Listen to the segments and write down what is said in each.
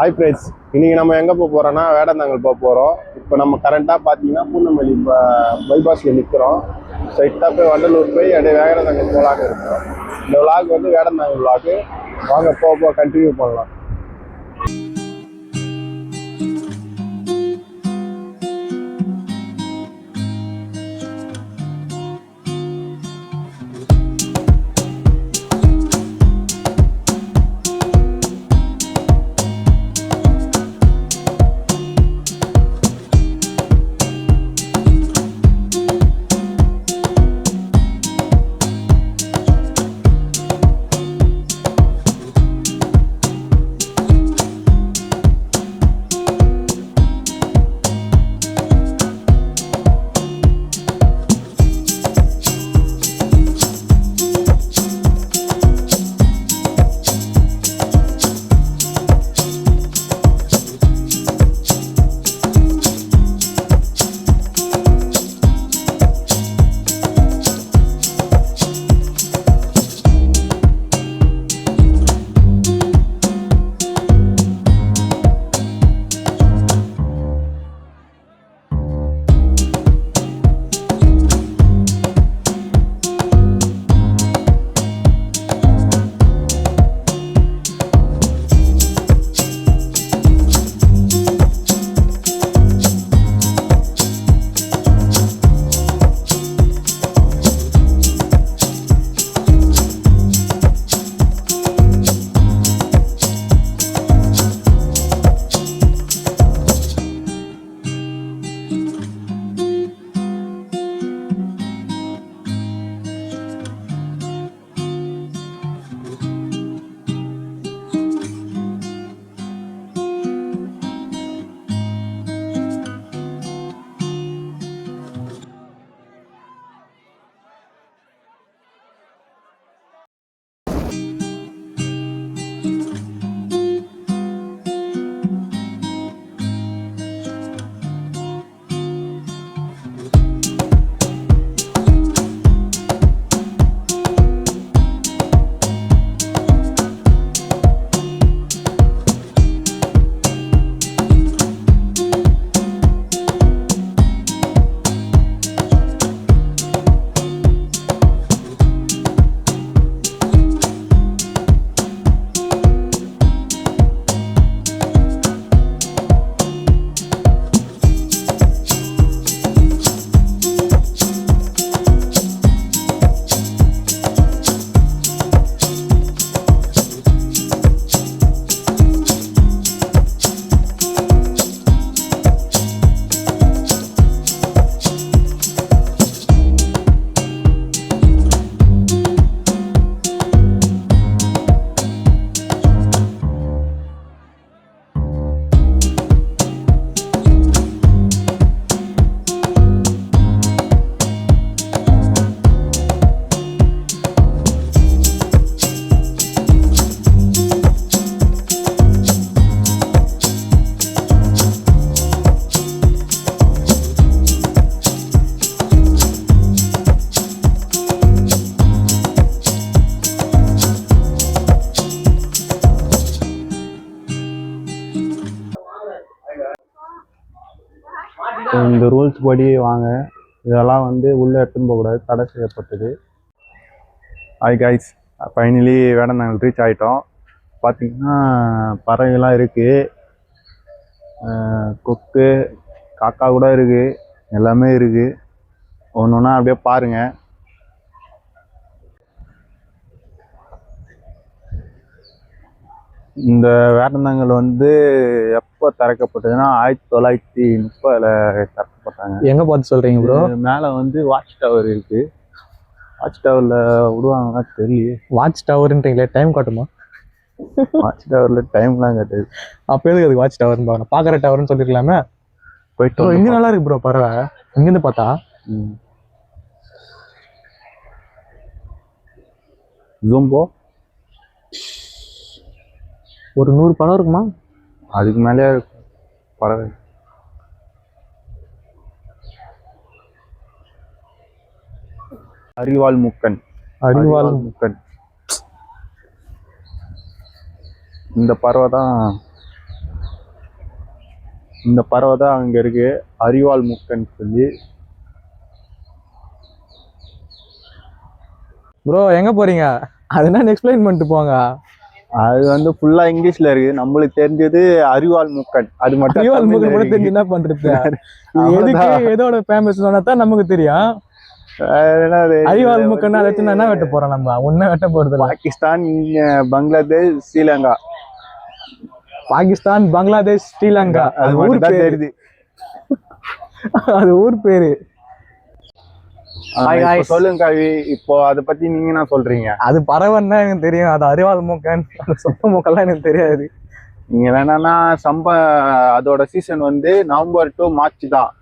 Hi friends, இன்னைக்கு நம்ம எங்கே போக போகிறோம்னா வேடந்தாங்கல் போக போகிறோம். இப்போ நம்ம கரண்ட்டாக பார்த்தீங்கன்னா பூந்தமல்லி பைபாஸில் நிற்கிறோம். ஸ்ட்ரைட்டாக போய் வண்டலூர் போய் அப்படியே வேடந்தாங்கல் போகலான்னு இருக்கோம். இந்த விளாக் வந்து வேடந்தாங்கல் விளாக்கு. வாங்க போக கண்டினியூ பண்ணலாம். இந்த ரூல்ஸ் படி வாங்க. இதெல்லாம் வந்து உள்ளே எடுத்துன்னு போகக்கூடாது, தடை செய்யப்பட்டது. Hi guys, finally Vedanthangal reach ஆகிட்டோம். பார்த்திங்கன்னா பறவைலாம் இருக்குது, கொக்கு காக்கா கூட இருக்குது, எல்லாமே இருக்குது. ஒன்று ஒன்றா அப்படியே பாருங்கள். இந்த வேடந்தாங்கல் வந்து எப்போ திறக்கப்பட்டதுன்னா 1930 திறக்கப்பட்டாங்க. எங்கே பார்த்து சொல்கிறீங்க ப்ரோ? மேலே வந்து வாட்ச் டவர் இருக்குது. வாட்ச் டவரில் விடுவாங்கன்னா தெரியல. வாட்ச் டவருன்றீங்களே, டைம் காட்டுமா? வாட்ச் டவரில் டைம்லாம் காட்டுது. அப்போ எதுக்கு அது வாட்ச் டவர்னு பார்க்கணும்? பார்க்குற டவர்னு சொல்லிருக்கலாமே. போயிட்டு இங்கே நல்லா இருக்கு ப்ரோ பறவை. இங்கேருந்து பார்த்தா ஜூம்போ ஒரு 100 படம் இருக்குமா? அதுக்கு மேலே பறவை. அரிவாள் முக்கன். இந்த பறவை தான் இந்த பறவை தான் அங்க இருக்கு, அரிவாள் முக்கன் சொல்லி. ப்ரோ எங்க போறீங்க? அதனால எக்ஸ்பிளைன் பண்ணிட்டு போங்க. அது வந்து ஃபுல்லா இங்கிலீஷ்ல இருக்கு, நம்மளுக்கு தெரிஞ்சது அரிவாள் முக்கன். அது மட்டும் அரிவாள் தமிழ்ல முகன் கூட இருக்கு. தெரிஞ்சு என்ன பண்றது? இது எதுக்கு அவ்வளவுதான். எதோட ஃபேமஸ் சொன்னா தான் நமக்கு தெரியும். வேற என்னது? அரிவாள் இதுல முக்கன் அதை வச்சு என்ன வெட்ட போறோம்? நம்ம ஒன்னும் வெட்ட போறது இல்ல. பாகிஸ்தான், பங்களாதேஷ், ஸ்ரீலங்கா. பாகிஸ்தான், பங்களாதேஷ், ஸ்ரீலங்கா. அது அது ஊர் மட்டும் தான் பேரு. தெரியுது. அது ஊர் பேரு. Hi இப்ப guys. சொல்லுங்க கவி, இப்போ அதை பத்தி நீங்க என்ன சொல்றீங்க? அது பறவைன்னா எனக்கு தெரியும், அது அரிவாள் மூக்கன், அது சொப்ப மூக்கெல்லாம் எனக்கு தெரியாது. நீங்க என்னன்னா அதோட சீசன் வந்து நவம்பர் டு மார்ச் தான்.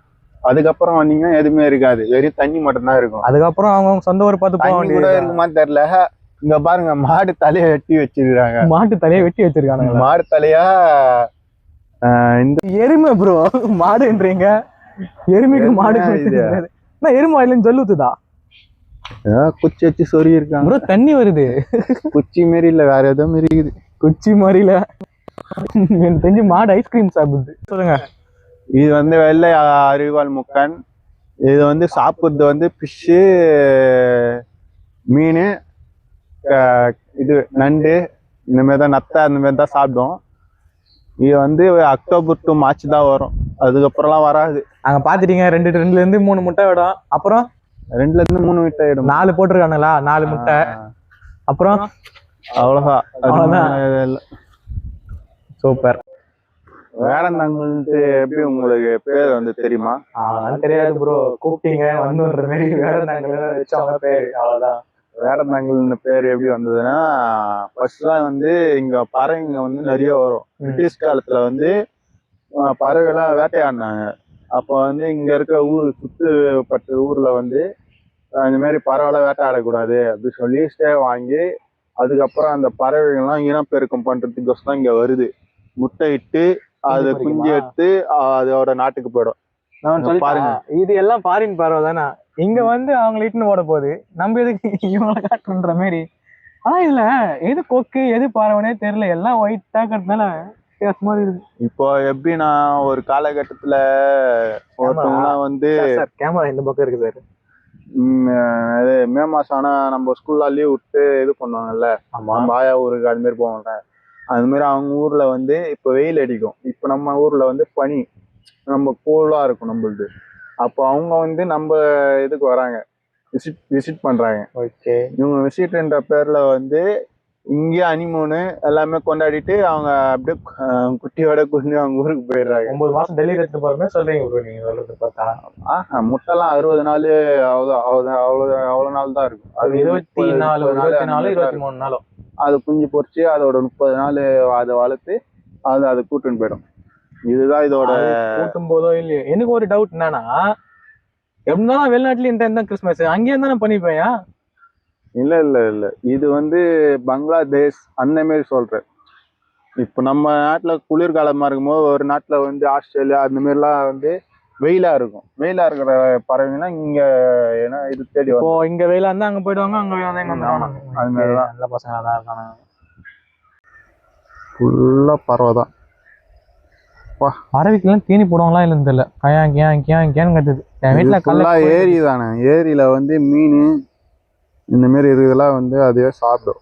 அதுக்கப்புறம் வந்தீங்கன்னா எதுவுமே இருக்காது, வெறும் தண்ணி மட்டும்தான் இருக்கும். அதுக்கப்புறம் அவங்க சொந்த ஊர் பார்த்து போக தண்ணி கூட வேண்டியது. இருக்குமான்னு தெரியல. இங்க பாருங்க, மாடு தலையை வெட்டி வச்சிருக்காங்க. மாட்டு தலையை வெட்டி வச்சிருக்கானுங்க. மாடு தலையா இந்த எருமை ப்ரோ, மாடுன்றீங்க. எருமைக்கு மாடு இது எருமை இல்லைன்னு சொல்லுதா? குச்சி வச்சு சொறி இருக்காங்க ப்ரோ. தண்ணி வருது. குச்சி மாரி இல்ல, வேற ஏதோ மாரி இருக்குது. குச்சி மாதிரில எனக்கு தெரிஞ்சு மாடு ஐஸ்கிரீம் சாப்பிடுது. சொல்லுங்க. இது வந்து வெள்ளை அரிவாள் முக்கன். இது வந்து சாப்பிட்றது வந்து ஃபிஷ்ஷு, மீன், இது நண்டு, இந்த மாதிரி தான், நத்தை அந்த மாதிரி தான் சாப்பிடும். இது வந்து அக்டோபர் டு மார்ச் தான் வரும், அதுக்கப்புறம்லாம் வராது. அங்க பாத்துட்டீங்க, 2 இருந்து 3 முட்டை விடும். அப்புறம் 2 இருந்து 3 முட்டை இடும். 4 போட்டிருக்கானுங்களா? 4 முட்டை. அப்புறம் அவ்வளவுதான். அவ்வளவுதான். சூப்பர். வேடந்தாங்கல்ட்டு எப்படி உங்களுக்கு பேர் வந்து தெரியுமா? அதெல்லாம் தெரியாது ப்ரோ, கூப்பிட்டீங்க வந்துன்ற மாதிரி வேடந்தாங்கல் வச்சு அவங்க பேரு, அவ்வளவுதான். வேடந்தாங்கல்னு பேர் எப்படி வந்ததுன்னா, ஃபர்ஸ்ட்லாம் வந்து இங்க பறவைங்க வந்து நிறைய வரும். பிரிட்டிஷ் காலத்துல வந்து பறவைலாம் வேட்டையாடினாங்க. அப்போ வந்து இங்க இருக்க சுத்துப்பட்ட ஊர்ல வந்து இந்த மாதிரி பறவைலாம் வேட்டையாடக்கூடாது அப்படின்னு சொல்லி ஸ்டே வாங்கி, அதுக்கப்புறம் அந்த பறவைகள்லாம் இனப்பெருக்கம் பண்றதுக்கோசம் இங்க வருது. முட்டை இட்டு அது குஞ்சு எடுத்து அதோட நாட்டுக்கு போயிடும். பாருங்க, இது எல்லாம் ஃபாரின் பறவை தானே, இங்க வந்து அவங்க இட்டுன்னு ஓட போகுது, நம்ம எதுக்கு இவங்களை காட்டுன்ற மாதிரி. ஆனா இதுல எது கொக்கு எது பறவைனே தெரியல, எல்லாம் ஒயிட்டா இருக்கிறதுனால வித்தியாசமா இருக்குது. இப்போ எப்படின்னா, ஒரு காலகட்டத்துல ஒருத்தவங்கலாம் வந்து கேமரா இந்த பக்கம் இருக்கு சார். இது மே மாசம் ஆனா நம்ம ஸ்கூல்ல லீவ் விட்டு இது பண்ணுவாங்கல்ல, நம்ம ஆயா ஊருக்கு அது மாதிரி போவாங்க. அது மாதிரி அவங்க ஊர்ல வந்து இப்ப வெயில் அடிக்கும், இப்ப நம்ம ஊர்ல வந்து பனி, நம்ம கூலா இருக்கும் நம்மளுது. அப்போ அவங்க வந்து நம்ம இதுக்கு வராங்க, விசிட் பண்றாங்க. ஓகே. இவங்க விசிட்ன்ற பேர்ல வந்து இங்கேயே அனிமூனு எல்லாமே கொண்டாடிட்டு அவங்க அப்படியே குட்டியோட குஞ்சு அவங்க ஊருக்கு போயிடுறாங்க. 9 மாசம் டெல்லி எடுத்து போறமே சொல்றீங்க ப்ரோ நீங்க சொல்றது பார்த்தா. முட்டைலாம் 60 நாள் அவ்வளவு நாள் தான் இருக்கும். அது 24 23 நாளும் அது குஞ்சு பொறிச்சு அதோட 30 நாள் அதை வளர்த்து அதை கூட்டுன்னு போயிடும். இதுதான் இதோட. கூட்டும் போதோ இல்லையோ, எனக்கு ஒரு டவுட் என்னன்னா, எப்படினாலும் வெளிநாட்டுல இந்த கிறிஸ்மஸ் அங்கேயே தானே பண்ணிப்பேயா? இல்ல, இது வந்து பங்களாதேஷ் அந்த மாதிரி சொல்றேன். இப்ப நம்ம நாட்டுல குளிர்காலமா இருக்கும்போது, ஒரு நாட்டுல வந்து ஆஸ்திரேலியா அந்த மாதிரிலாம் வந்து வெயிலா இருக்கும். வெயிலா இருக்கிற பறவைங்கலாம் இங்க ஏன்னா இது தேடி வரும். இப்போ இங்க வெயிலா இருந்தா அங்க போயிடுவாங்க, அங்க வெயிலா இருந்தா இங்க வந்துடுவாங்க. அது மாதிரிதான் நல்ல பசங்க தான் இருக்காங்க. ஃபுல்லா பறவை தான். பறவைக்கெல்லாம் தீனி போடுவாங்களா இல்லைன்னு தெரியல, கேன்னு கத்துது. என் வீட்டுல ஏரி தானே, ஏரியில வந்து மீன் இந்த மாதிரி இதெல்லாம் வந்து அதுவே சாப்பிடும்.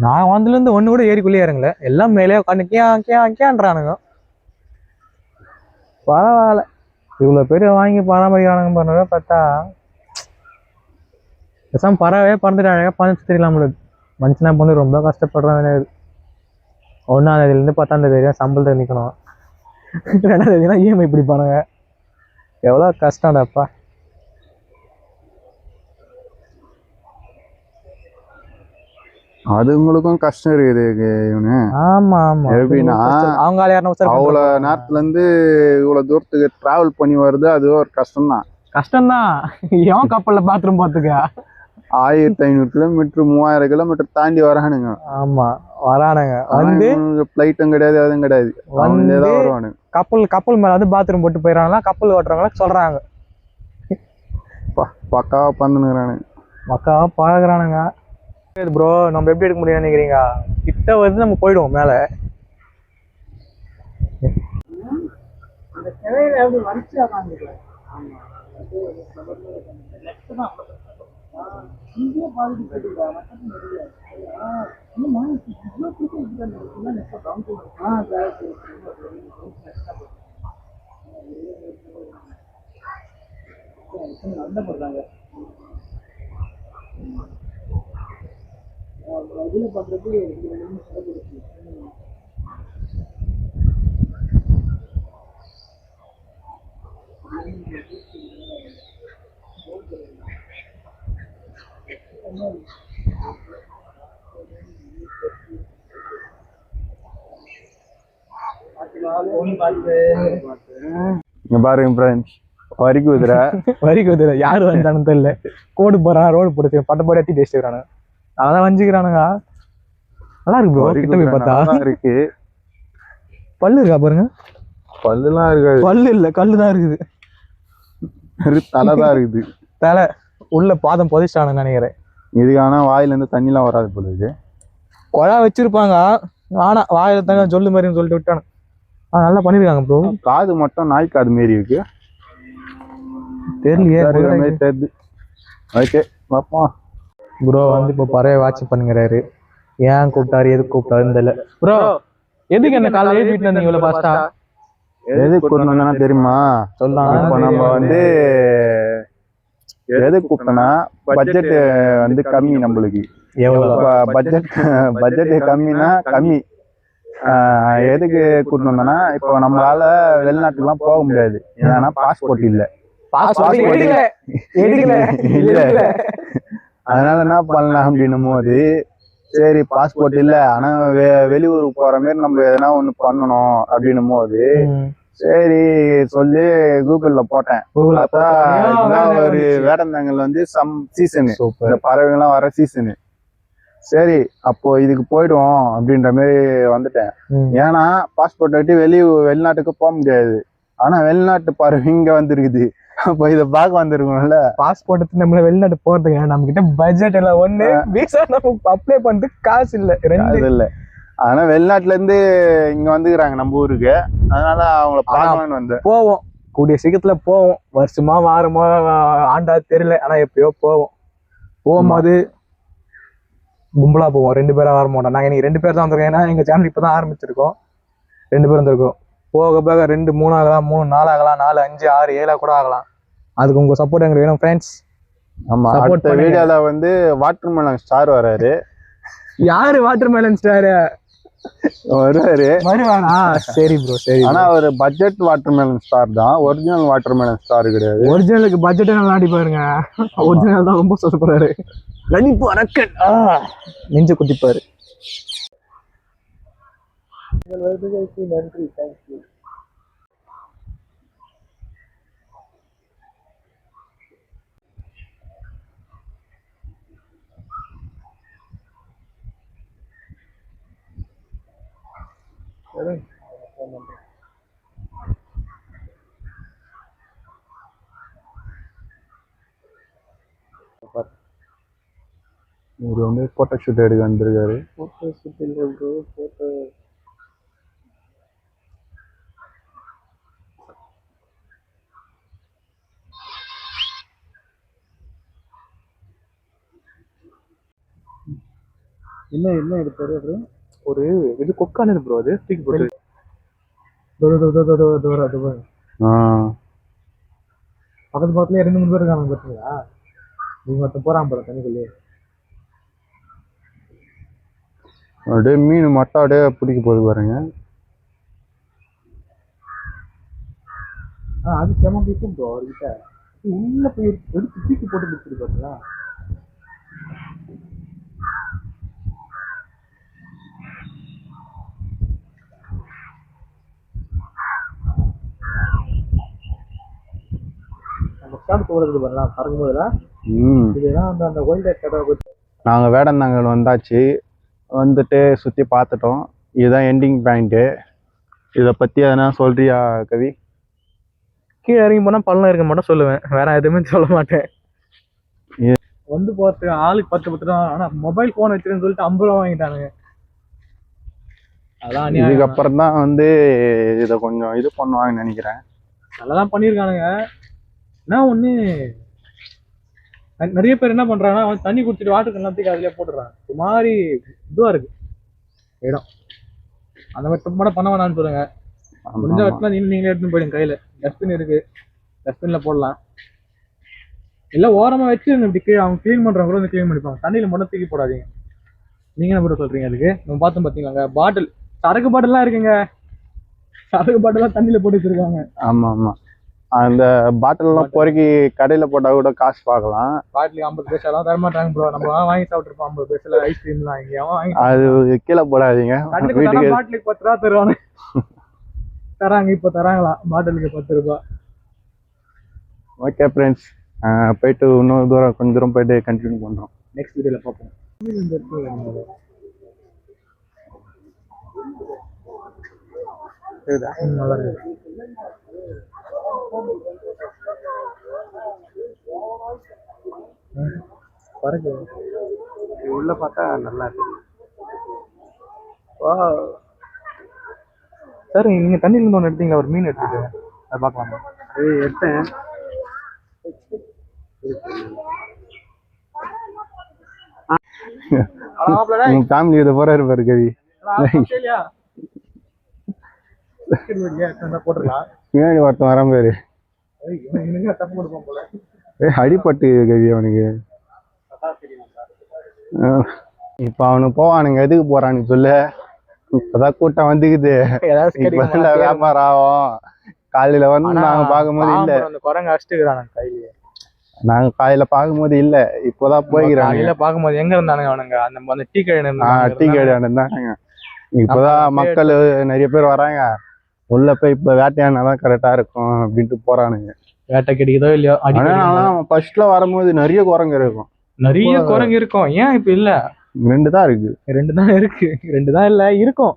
நான் வந்ததுல இருந்து ஒண்ணு கூட ஏரிக்குள்ளேயே இறங்கல, எல்லாம் மேலே உட்காந்து கேன்றானுங்க. பரவாயில்ல, இவ்வளவு பேர் வாங்கி பராமரிக்கிறானுங்க பண்ணவே பார்த்தா பேசாம பறவையே பறந்துட்டாங்க. பறந்து தெரியலாம மனுஷனா பண்ணி ரொம்ப கஷ்டப்படுறாங்க. 1ஆம் தேதியிலேருந்து 10ஆம் தேதி வரையும் சம்பளத்தை நிற்கணும். 2ஆம் தேதினா இஎம்ஐ பிடிப்பானுங்க. எவ்வளோ கஷ்டம்டாப்பா. அது உங்களுக்கும் கஷ்டம் இருக்குது இவனு. ஆமா எப்படின்னா, அவங்க அவ்வளவு நேரத்துல இருந்து இவ்வளவு தூரத்துக்கு டிராவல் பண்ணி வருது, அது ஒரு கஷ்டம்தான். எவன் கப்பல்ல பாத்ரூம் பாத்துக்க 1500 கிலோமீட்டர் 3000 கிலோமீட்டர் தாண்டி வரானுங்க. ஆமா வரானுங்க. வந்து பிளைட்டும் கிடையாது, அதுவும் கிடையாது, வந்துதான் வருவானுங்க. கப்பல் மேல வந்து பாத்ரூம் போட்டு போயிடறாங்களா, கப்பல் ஓட்டுறவங்களா சொல்றாங்க. பக்காவா பந்துனுக்குறானுங்க, பக்காவா பழகுறானுங்க. ப்ரோ நம்ம எப்படி எடுக்க முடியும்னு நினைக்கிறீங்க? கிட்ட வந்து நம்ம போயிடுவோம் மேல. இங்க பாருங்க ஃப்ரெண்ட்ஸ், வரி குதிரை. வரி குதிரை யாரு வந்தானு தெரியல. கோடு போறான், ரோடு போட்டு பட்ட போட எத்தி பேசிக்கிறானுங்க. அதான் வஞ்சிக்கிறானுங்க. நல்லா இருக்கு ப்ரோ. கிட்ட போய் பார்த்தா இருக்கு. பல்லு இருக்கா பாருங்க. பல்லுலாம் இருக்காது. பல்லு இல்ல, கல்லுதான் இருக்குது. தலைதான் இருக்குது. தலை உள்ள பாதம் புதைச்சிட்டானுங்க நினைக்கிறேன். இதுக்கான வாயில இருந்து தண்ணிலாம் வராது போல இருக்கு. குழா வச்சிருப்பாங்க, ஆனா வாயில தங்க சொல்லு மாதிரின்னு சொல்லிட்டு விட்டானு. நல்லா பண்ணிருக்காங்க ப்ரோ. காது மட்டும் நாய் காது மாரி இருக்கு. தெரியலையே. தெரியுது. ஓகே பாப்பா. ப்ரோ வந்து இப்போ பறவை வாட்ச் பண்ணுங்கிறாரு. ஏன் கூப்பிட்டாரு, எதுக்கு கூப்பிட்டாருன்னு தெரியல. ப்ரோ எதுக்கு என்ன காலையில வீட்டுல இருந்தீங்க இவ்வளவு ஃபாஸ்டா? எதுக்கு கூப்பிட்டோம்னா தெரியுமா? சொல்லலாம். இப்போ நம்ம வந்து எதுக்கு கூப்பிட்டோம்னா பட்ஜெட் வந்து கம்மி நம்மளுக்கு. பட்ஜெட் கம்மினா கம்மி. எதுக்கு கூட்டணும்னா இப்போ நம்மளால வெளிநாட்டுக்குலாம் போக முடியாது. ஏன்னா பாஸ்போர்ட் இல்ல. இல்ல, அதனால என்ன பண்ணலாம் அப்படின்னும் போது, சரி பாஸ்போர்ட் இல்ல, ஆனா வெளியூருக்கு போற மாதிரி நம்ம எதனா ஒண்ணு பண்ணணும் அப்படின்னும் போது, சரி சொல்லி கூகுள்ல போட்டேன். ஒரு வேடந்தாங்கல் வந்து சம் சீசனு, இந்த பறவைகள்லாம் வர சீசனு. சரி அப்போ இதுக்கு போயிடுவோம் அப்படின்ற மாதிரி வந்துட்டேன். ஏன்னா பாஸ்போர்ட் வட்டி வெளிநாட்டுக்கு போக முடியாது. ஆனா வெளிநாட்டு பறவை இங்க வந்துருக்குது. அப்போ இதை பார்க்க வந்திருக்கணும்ல. பாஸ்போர்ட் நம்மள வெளிநாட்டு போறதுக்கு நம்ம கிட்ட பட்ஜெட் எல்லாம் ஒண்ணு, விசா நமக்கு அப்ளை பண்றதுக்கு காசு இல்ல, ரெண்டு இல்ல. ஆனா வெளிநாட்டுல இருந்து இங்க வந்துக்கிறாங்க நம்ம ஊருக்கு. அதனால அவங்கள பார்க்கலாம்னு வந்தேன். போவோம், கூடிய சீக்கிரத்துல போவோம். வருஷமா வாரமோ ஆண்டா தெரியல, ஆனா எப்பயோ போவோம். போகும்போது கும்பலா போவோம், 2 பேரா வர மாட்டோம். நாங்க இன்னைக்கு 2 பேர் தான் வந்திருக்கோம். ஏன்னா எங்க சேனல் இப்பதான் ஆரம்பிச்சிருக்கோம். 2 பேர் வந்திருக்கோம். போக போக 2 3 ஆகலாம், 3 4 ஆகலாம், 4 5 6 7 கூட ஆகலாம். அதுக்கு உங்க சப்போர்ட் எங்களுக்கு வேணும் ஃப்ரெண்ட்ஸ். ஆமா, அடுத்த வீடியோல வந்து வாட்டர் மெலன் ஸ்டார் வராரு. யாரு வாட்டர் மெலன் ஸ்டார் வருவாரா? சரி ப்ரோ, சரி. ஆனா ஒரு பட்ஜெட் வாட்டர் மெலன் ஸ்டார் தான், ஒரிஜினல் வாட்டர் மெலன் ஸ்டார் கிடையாது. ஒரிஜினலுக்கு பட்ஜெட் நாடி பாருங்க. ஒரிஜினல் தான் ரொம்ப சொல்லுறாரு. நடிப்பு அரக்கன் நெஞ்ச குத்திப்பாரு. நன்றி, தேங்க்யூ. இவர் வந்து போட்டோ ஷூட் எடுக்க வந்திருக்காரு. போட்டோ ஷூட் இல்லை ப்ரோ, போட்டோ என்ன எடுத்தாரு அவரு? ஒரு இது கொக்கானது ப்ரோ, அது தூக்கி போட்டு பக்கத்து பக்கத்துல 2 3 பேர் இருக்காங்க பார்த்தீங்களா? நீங்க மட்டும் போறான் போல தண்ணிக்குள்ளே. அப்படியே மீன் மட்டும் அப்படியே பிடிக்க போது பாருங்க. அது செம பிடிக்கும் ப்ரோ அவர்கிட்ட. உள்ள போய் எடுத்து தூக்கி போட்டு பிடிச்சிட்டு பாத்தீங்களா? நாங்க வேடந்தாங்கல் வந்தாச்சு. வந்துட்டு சுத்தி பார்த்துட்டோம். இதுதான் எண்டிங் பாயிண்ட். இதை பத்தி எதனா சொல்றியா கவி? கீழே இறங்கி போனா பள்ளம் இருக்க மாட்டோம் சொல்லுவேன், வேற எதுவுமே சொல்ல மாட்டேன். வந்து போறதுக்கு ஆளுக்கு 10 10 ரூபா. ஆனா மொபைல் போன் வச்சிருன்னு சொல்லிட்டு 50 ரூபா வாங்கிட்டானுங்க. இதுக்கப்புறம் தான் வந்து இதை கொஞ்சம் இது பண்ணுவாங்கன்னு நினைக்கிறேன். நல்லா தான் பண்ணியிருக்கானுங்க. என்ன ஒன்று, நிறைய பேர் என்ன பண்ணுறாங்கன்னா வந்து தண்ணி குடிச்சிட்டு வாட்டர் எல்லாத்துக்கும் அதிலே போட்டுடுறாங்க. ஒரு மாதிரி இதுவாக இருக்குது இடம். அந்த மாதிரி தப்பு மட்டும் பண்ண வேணாம்னு சொல்லுங்க. முடிஞ்ச வச்சுலாம் நீங்களே எடுத்துன்னு போயிடுங்க. கையில் டஸ்ட்பின் இருக்குது, டஸ்ட்பினில் போடலாம். எல்லாம் ஓரமாக வச்சு இப்படி கீழே அவங்க க்ளீன் பண்ணுறவங்க கூட வந்து க்ளீன் பண்ணிப்பாங்க. தண்ணியில் மட்டும் தூக்கி போடாதீங்க. நீங்கள் என்ன மட்டும் சொல்கிறீங்க அதுக்கு? நம்ம பார்த்தோம் பார்த்தீங்களாங்க, பாட்டில் சரக்கு பாட்டில்லாம் இருக்குங்க. சரக்கு பாட்டிலாம் தண்ணியில் போட்டு வச்சுருக்காங்க. ஆமாம் ஆமாம். அந்த பாட்டில்லாம் பொறுக்கி கடையில் போட்டால் கூட காசு பார்க்கலாம். பாட்டிலுக்கு 50 பைசாலாம் தரமாட்டாங்க ப்ரோ. நம்ம வாங்கி சாப்பிட்ருப்போம் 50 பைசால ஐஸ்கிரீம்லாம். எங்கேயாவும் வாங்கி அது கீழே போடாதீங்க. வீட்டுக்கு பாட்டிலுக்கு 10 ரூபா தருவாங்க. தராங்க, இப்போ தராங்களாம் பாட்டிலுக்கு 10 ரூபாய். ஓகே ஃப்ரெண்ட்ஸ், போயிட்டு இன்னொரு தூரம் கொஞ்சம் தூரம் போயிட்டு கண்டினியூ பண்ணுறோம். நெக்ஸ்ட் வீடியோவில் பார்ப்போம். நல்லா இருக்கு. பாருங்க, உள்ள பார்த்தா நல்லா இருக்கு. சார் நீங்க தண்ணியில இருந்து ஒன்று எடுத்தீங்களா? ஒரு மீன் எடுத்துட்டு அதை பார்க்கலாமா? எடுத்தேன். ஃபேமிலி இதை போறாரு பாரு கவி. போட்டுருக்கலாம். பின்னாடி ஒருத்தன் வராம பாரு. அடிப்பட்டு கவி அவனுக்கு. இப்ப அவனுக்கு போவானுங்க, எதுக்கு போறானுங்க சொல்லு? இப்பதான் கூட்டம் வந்துக்குது, இப்பதான் வியாபாரம் ஆகும். காலையில வந்து நாங்க பார்க்கும்போது இல்ல, குரங்கு அடிச்சுக்கிறானுங்க கையில. நாங்க காலையில பார்க்கும்போது இல்ல, இப்பதான் போய்க்கிறாங்க. காலையில பார்க்கும்போது எங்க இருந்தானுங்க அவனுங்க? அந்த டீ கடை டீ கடை இருந்தாங்க. இப்பதான் மக்கள் நிறைய பேர் வராங்க. உள்ள போய் இப்ப வேட்டையானாதான் கரெக்டா இருக்கும் அப்படின்ட்டு போறானுங்க. வேட்டை கிடைக்குதோ இல்லையோ. ஃபர்ஸ்ட்ல வரும்போது நிறைய குரங்கு இருக்கும். நிறைய குரங்கு இருக்கும். ஏன் இப்ப இல்ல? 2 தான் இருக்கு. 2 தான் இருக்கு. 2 தான் இல்ல, இருக்கும்.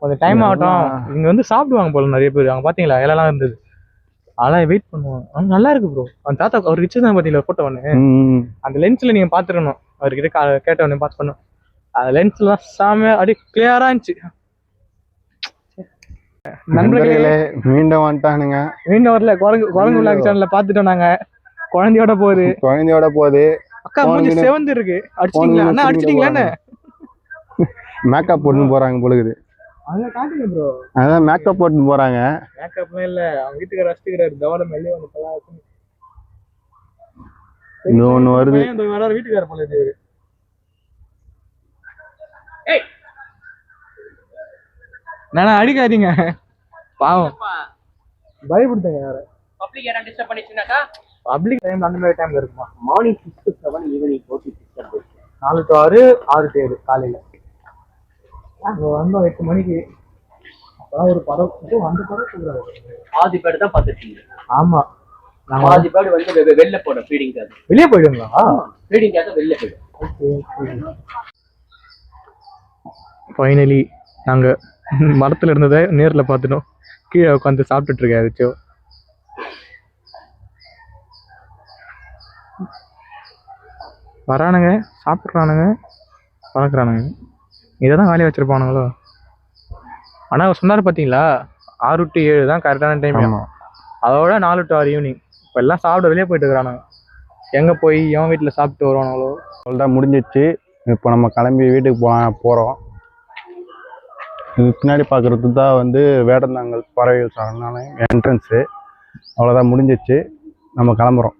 கொஞ்சம் டைம் ஆகட்டும். இங்க வந்து சாப்பிடுவாங்க போல நிறைய பேர். அவங்க பாத்தீங்களா இலைலாம் இருந்தது, அதெல்லாம் வெயிட் பண்ணுவாங்க. நல்லா இருக்கு ப்ரோ. அந்த தாத்தா அவர் ரிச்சு தான் பாத்தீங்களா போட்டோ ஒண்ணு. அந்த லென்ஸ்ல நீங்க பாத்துக்கணும். அவர்கிட்ட கேட்டவனே பாத்து பண்ணும். அந்த லென்ஸ்ல தான் சாம அப்படியே கிளியரா இருந்துச்சு. நண்பர்களே மீண்டும் வந்துட்டானுங்க. மீண்டும் வரல. குரங்கு விளாக் சேனல்ல பாத்துட்டோம் நாங்க. குழந்தையோட போகுது. அக்கா மூஞ்சி செவந்து இருக்கு. அடிச்சிட்டீங்களா அண்ணா? அடிச்சிட்டீங்களா என்ன? மேக்கப் போட்டு போறாங்க போலுக்குது. அத காட்டுங்க ப்ரோ. அதான் மேக்கப் போட்டு போறாங்க. மேக்கப்லாம் இல்ல, அவங்க வீட்டுக்கு ரசிக்கிறாரு. தவள மேலே வந்து பலாக்கும். இன்னொன்னு வருது. இந்த வர வீட்டுக்கு போல இது. ஏய் நானா அடிக்காதீங்க பாவம். பயப்படுத்துங்க யார. பப்ளிக் யாரா டிஸ்டர்ப் பண்ணிச்சுனாக்கா? பப்ளிக் டைம் அந்த மாதிரி டைம்ல இருக்குமா? Morning 6 to 7, evening 4 to 6. 4 to 6, 6 to 7 காலையில. நாங்க வந்தோம் 8 மணிக்கு. அப்பதான் ஒரு படம் அந்த படம் சொல்றாரு. ஆதி பேடு தான் பார்த்துட்டீங்க? ஆமா, நாங்க ஆதி பேடு வந்து வெளில போட ஃபீடிங்காக. வெளியே போயிடுங்களா? ஃபீடிங்காக வெளில போயிடும். ஓகே. ஃபைனலி நாங்க மரத்துல இருந்ததை நேர்ல பார்த்துட்டோம். கீழே உட்காந்து சாப்பிட்டுட்டு இருக்கேன். ஏதாச்சும் வரானுங்க, சாப்பிட்றானுங்க, பழக்கிறானுங்க. இதை தான் வேலையை வச்சிருப்பானுங்களோ. ஆனால் சொன்னார் பார்த்தீங்களா, 6 to 7 தான் கரெக்டான டைம். அதோட 4 to 6 ஈவினிங். இப்போ எல்லாம் சாப்பிட வெளியே போயிட்டு இருக்கிறானுங்க. எங்கே போய் எவன் வீட்டில் சாப்பிட்டு வருவானுங்களோ. அவ்வளோதான் முடிஞ்சிச்சு. இப்போ நம்ம கிளம்பி வீட்டுக்கு போகிறோம். பின்னாடி பார்க்குறது தான் வந்து வேடந்தாங்கல் பறவைகள் சரணாலயம் என்ட்ரன்ஸு. அவ்வளோதான் முடிஞ்சிச்சு. நம்ம கிளம்புறோம்.